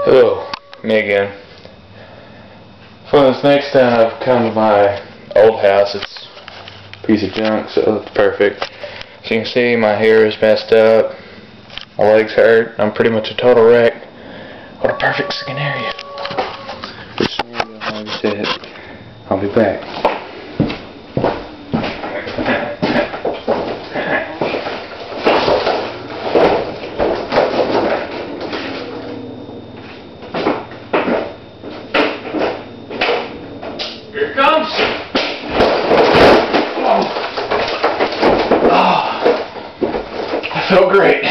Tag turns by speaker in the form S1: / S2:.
S1: Hello, me again. For this next time I've come to my old house. It's a piece of junk, so it's perfect. As you can see, my hair is messed up, my legs hurt, I'm pretty much a total wreck. What a perfect scenario. This scenario, like I said, I'll be back. Here it comes! Oh, I felt great.